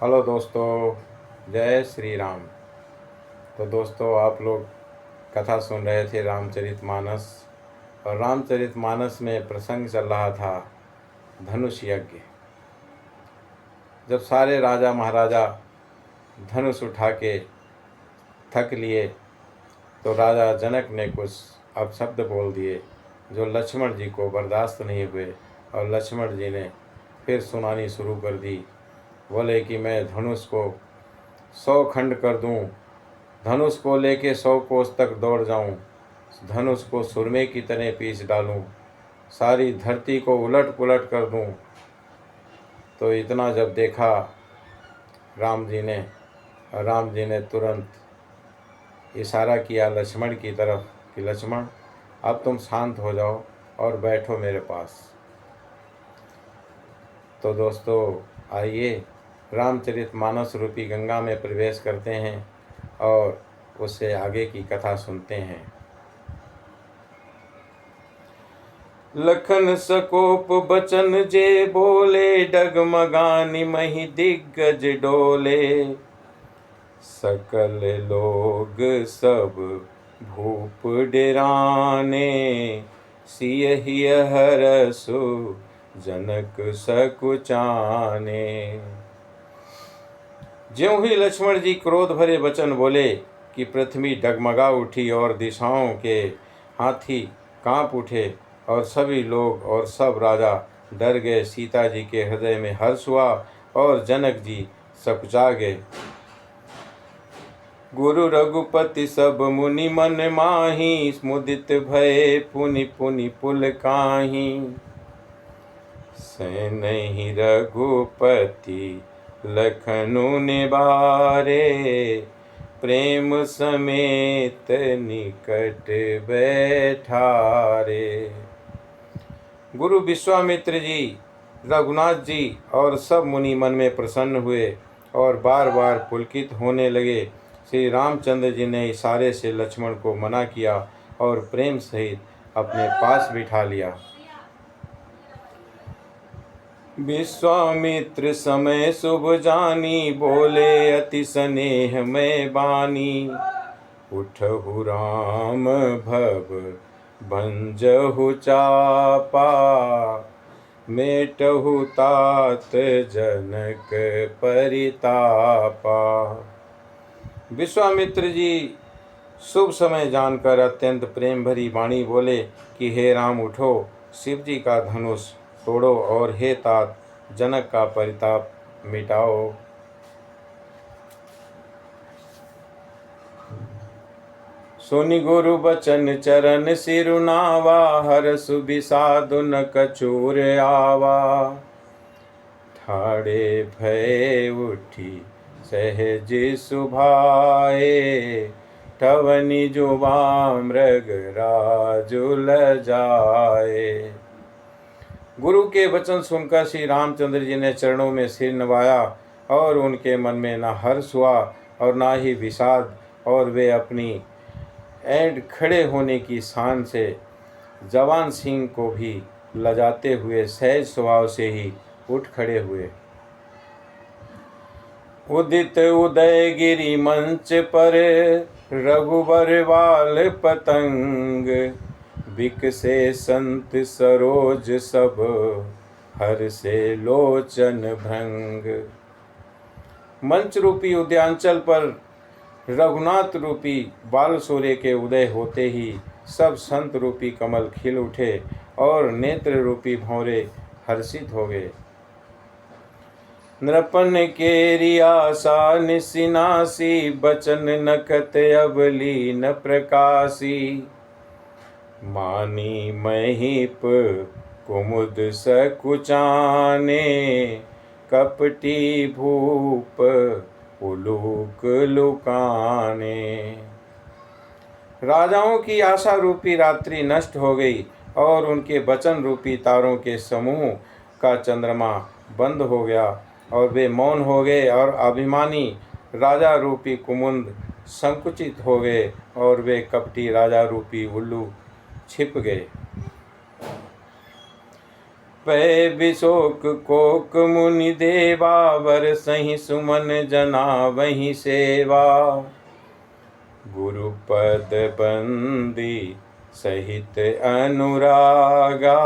Hello दोस्तों, जय श्री राम। तो दोस्तों, आप लोग कथा सुन रहे थे रामचरितमानस। और रामचरितमानस में प्रसंग चल रहा था धनुष यज्ञ। जब सारे राजा महाराजा धनुष उठा के थक लिए तो राजा जनक ने कुछ अपशब्द बोल दिए जो लक्ष्मण जी को बर्दाश्त नहीं हुए। और लक्ष्मण जी ने फिर सुनानी शुरू कर दी। बोले कि मैं धनुष को 100 खंड कर दूं, धनुष को लेके 100 कोस तक दौड़ जाऊं, धनुष को सुरमे की तरह पीस डालूं, सारी धरती को उलट पुलट कर दूं। तो इतना जब देखा राम जी ने तुरंत इशारा किया लक्ष्मण की तरफ कि लक्ष्मण, अब तुम शांत हो जाओ और बैठो मेरे पास। तो दोस्तों, आइए रामचरितमानस रूपी गंगा में प्रवेश करते हैं और उससे आगे की कथा सुनते हैं। लखन सकोप बचन जे बोले, डगमगानी मही दिग्गज डोले। सकल लोग सब भूप डेराने, सियहि हरसु जनक सकुचाने। ज्यों ही लक्ष्मण जी क्रोध भरे वचन बोले कि पृथ्वी डगमगा उठी और दिशाओं के हाथी कांप उठे और सभी लोग और सब राजा डर गए। सीता जी के हृदय में हर्ष हुआ और जनक जी सकुचा गए। गुरु रघुपति सब मुनि मन माही, मुदित भय पुनि पुनि पुल काहि। सैनहि रघुपति लखनु निबारे, प्रेम समेत निकट बैठारे। गुरु विश्वामित्र जी, रघुनाथ जी और सब मुनि मन में प्रसन्न हुए और बार बार पुलकित होने लगे। श्री रामचंद्र जी ने इशारे से लक्ष्मण को मना किया और प्रेम सहित अपने पास बिठा लिया। विश्वामित्र समय शुभ जानी, बोले अति स्नेह में बानी। उठहु राम भव भंजहु चापा, मेटहु तात जनक परितापा। विश्वामित्र जी शुभ समय जानकर अत्यंत प्रेम भरी वाणी बोले कि हे राम, उठो, शिव जी का धनुष तोड़ो और हे तात, जनक का परिताप मिटाओ। सुनि गुरु बचन चरण सिरुनावा, हरसु बिषादु न कछुर आवा। ठाड़े भय उठी सहज सुभाए, ठवनि जुबा मृग राजु लजाए। गुरु के वचन सुनकर श्री रामचंद्र जी ने चरणों में सिर नवाया और उनके मन में न हर्ष हुआ और न ही विषाद, और वे अपनी ऐंठ खड़े होने की शान से जवान सिंह को भी लजाते हुए सहज स्वभाव से ही उठ खड़े हुए। उदित उदय गिरि मंच पर, रघुबर बाल पतंग। बिकसे संत सरोज सब, हर से लोचन भृंग। मंच रूपी उद्यांचल पर रघुनाथ रूपी बाल सूर्य के उदय होते ही सब संत रूपी कमल खिल उठे और नेत्र रूपी भौरे हर्षित हो गए। नृपन केरी आशा निसिनासी, बचन नखत अबली न प्रकाशी। मानी महीप कुमुद सकुचाने, कपटी भूप उलूक लुकाने। राजाओं की आशा रूपी रात्रि नष्ट हो गई और उनके वचन रूपी तारों के समूह का चंद्रमा बंद हो गया और वे मौन हो गए और अभिमानी राजा रूपी कुमुद संकुचित हो गए और वे कपटी राजा रूपी उल्लू छिप गए। पै बिशोक कोक मुनि देवा, वर सही सुमन जना वही सेवा। गुरुपद बंदी सहित अनुरागा,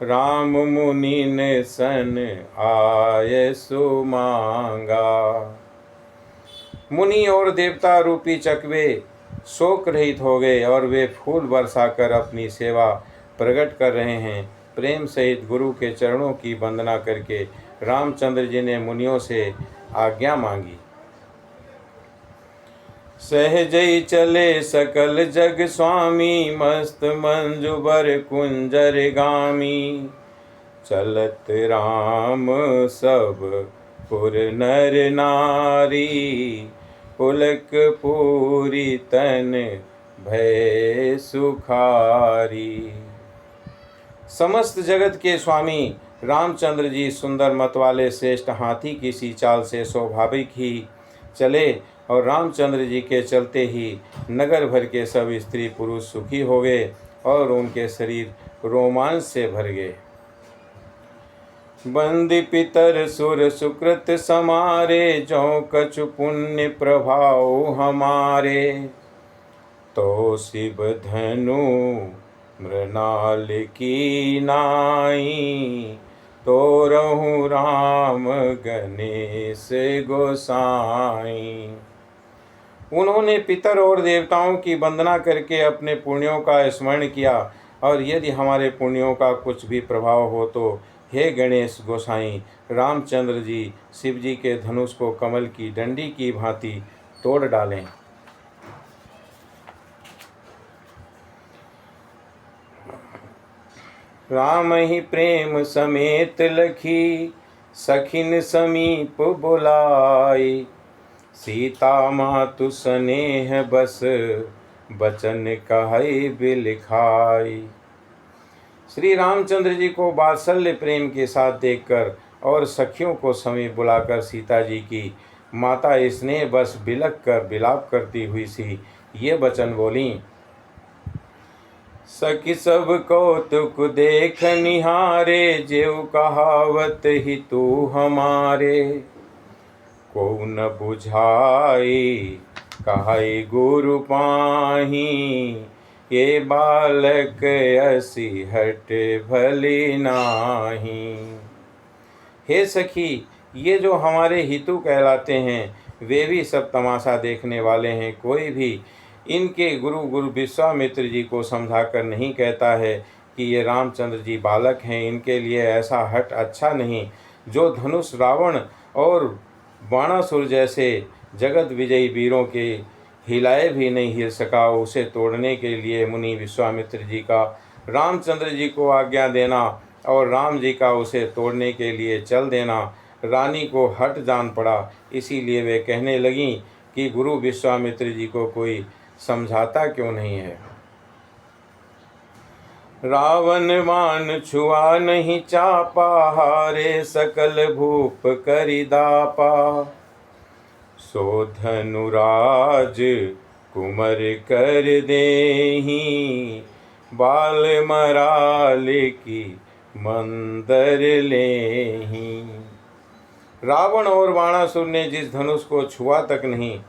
राम मुनि ने सन आय सुमांगा। मुनि और देवता रूपी चकवे शोक रहित हो गए और वे फूल बरसाकर अपनी सेवा प्रकट कर रहे हैं। प्रेम सहित गुरु के चरणों की वंदना करके रामचंद्र जी ने मुनियों से आज्ञा मांगी। सहजई चले सकल जग स्वामी, मस्त मंजुबर कुंजर गामी। चलत राम सब पुर नर नारी, पुलक पूरी तन भय सुखारी। समस्त जगत के स्वामी रामचंद्र जी सुंदर मत वाले श्रेष्ठ हाथी की सी चाल से स्वाभाविक ही चले और रामचंद्र जी के चलते ही नगर भर के सब स्त्री पुरुष सुखी हो गए और उनके शरीर रोमांच से भर गए। बंदी पितर सुर सुकृत समारे, जो कछु पुण्य प्रभाव हमारे। तो शिव धनु मृणाल की नाई, तो रहु राम गणेश गोसाई। उन्होंने पितर और देवताओं की वंदना करके अपने पुण्यों का स्मरण किया, और यदि हमारे पुण्यों का कुछ भी प्रभाव हो तो हे गणेश गोसाई, रामचंद्र जी शिव जी के धनुष को कमल की डंडी की भांति तोड़ डालें। राम ही प्रेम समेत लखी, सखिन समीप बुलाई। सीता मातु स्नेह बस, बचन कहै बिलखाई। श्री रामचंद्र जी को वात्सल्य प्रेम के साथ देखकर और सखियों को समीप बुलाकर सीता जी की माता स्नेह बस बिलख कर विलाप करती हुई सी ये वचन बोली। सखी सब कौतुक देख निहारे, जेऊ कहावत ही तू हमारे। को न बुझाई कहै गुरु पाही, ये बालक असी हट भली नाही। हे सखी, ये जो हमारे हितु कहलाते हैं वे भी सब तमाशा देखने वाले हैं। कोई भी इनके गुरु विश्वामित्र जी को समझाकर नहीं कहता है कि ये रामचंद्र जी बालक हैं। इनके लिए ऐसा हट अच्छा नहीं। जो धनुष रावण और बाणासुर जैसे जगत विजयी वीरों के हिलाए भी नहीं हिल सका, उसे तोड़ने के लिए मुनि विश्वामित्र जी का रामचंद्र जी को आज्ञा देना और राम जी का उसे तोड़ने के लिए चल देना रानी को हट जान पड़ा। इसीलिए वे कहने लगीं कि गुरु विश्वामित्र जी को कोई समझाता क्यों नहीं है। रावण मान छुआ नहीं चापा, हारे सकल भूप करि दापा। सो धनुराज कुमर कर देही, बाल मराल की मंदर लेही। रावण और बाणासुर ने जिस धनुष को छुआ तक नहीं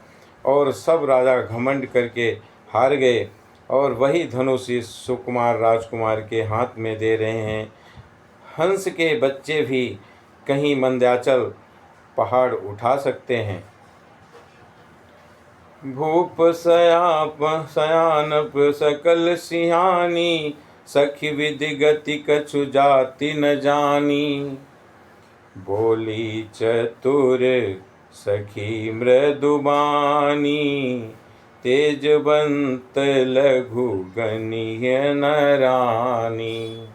और सब राजा घमंड करके हार गए, और वही धनुष इस सुकुमार राजकुमार के हाथ में दे रहे हैं। हंस के बच्चे भी कहीं मंद्याचल पहाड़ उठा सकते हैं। भूप सयानप सकल सिहानी, सखी विधि गति कछु जाति न जानी। बोली चतुर सखी मृदुबानी, तेजवंत लघु गणिय नरानी।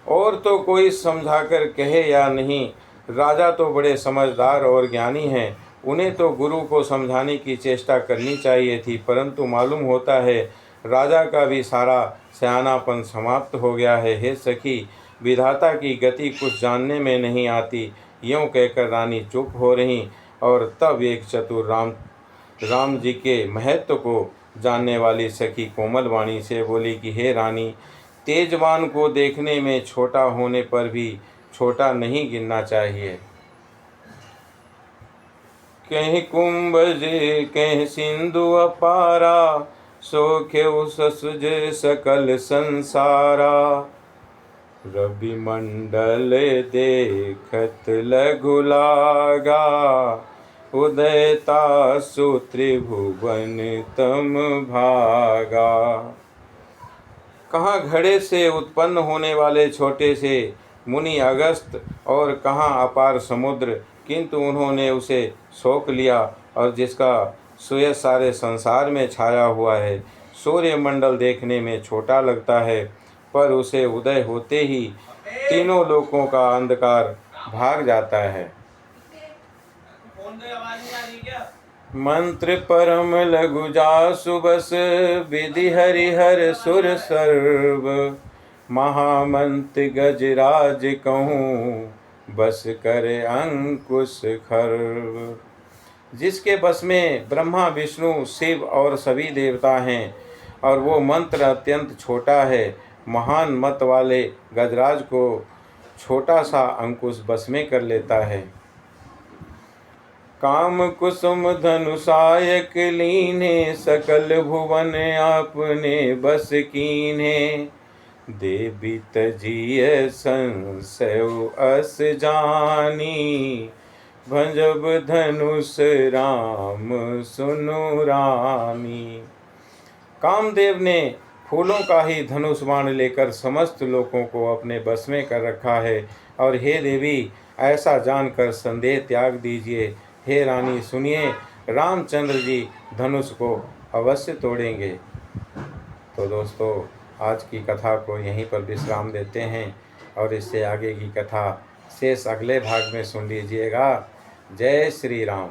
और तो कोई समझाकर कहे या नहीं, राजा तो बड़े समझदार और ज्ञानी हैं, उन्हें तो गुरु को समझाने की चेष्टा करनी चाहिए थी, परंतु मालूम होता है राजा का भी सारा सयानापन समाप्त हो गया है। हे सखी, विधाता की गति कुछ जानने में नहीं आती। यूँ कहकर रानी चुप हो रही, और तब एक चतुर राम जी के महत्व को जानने वाली सखी कोमल वाणी से बोली कि हे रानी, तेजवान को देखने में छोटा होने पर भी छोटा नहीं गिनना चाहिए। कहीं कुंभज कहीं सिंधु अपारा, सोख्यउ ससुज सकल संसारा। रवि मंडल देखत लघु लागा, उदयता त्रिभुवन तम भागा। कहाँ घड़े से उत्पन्न होने वाले छोटे से मुनि अगस्त और कहाँ अपार समुद्र, किंतु उन्होंने उसे सोख लिया और जिसका सूर्य सारे संसार में छाया हुआ है। सूर्य मंडल देखने में छोटा लगता है, पर उसे उदय होते ही तीनों लोकों का अंधकार भाग जाता है। मंत्र परम लघु जासु बस, विधि हरिहर सुर सर्व। महामंत्र गजराज कहूँ, बस करे अंकुश खर्व। जिसके बस में ब्रह्मा विष्णु शिव और सभी देवता हैं और वो मंत्र अत्यंत छोटा है, महान मत वाले गजराज को छोटा सा अंकुश बस में कर लेता है। काम कुसुम धनुषायक लीने, सकल भुवन आपने बस कीन्हे। देवी तजिय संशय अस जानी, भंजब धनुष राम सुनु रामी। कामदेव ने फूलों का ही धनुष बाण लेकर समस्त लोगों को अपने बस में कर रखा है। और हे देवी, ऐसा जानकर संदेह त्याग दीजिए। हे रानी सुनिए, रामचंद्र जी धनुष को अवश्य तोड़ेंगे। तो दोस्तों, आज की कथा को यहीं पर विश्राम देते हैं और इससे आगे की कथा शेष अगले भाग में सुन लीजिएगा। जय श्री राम।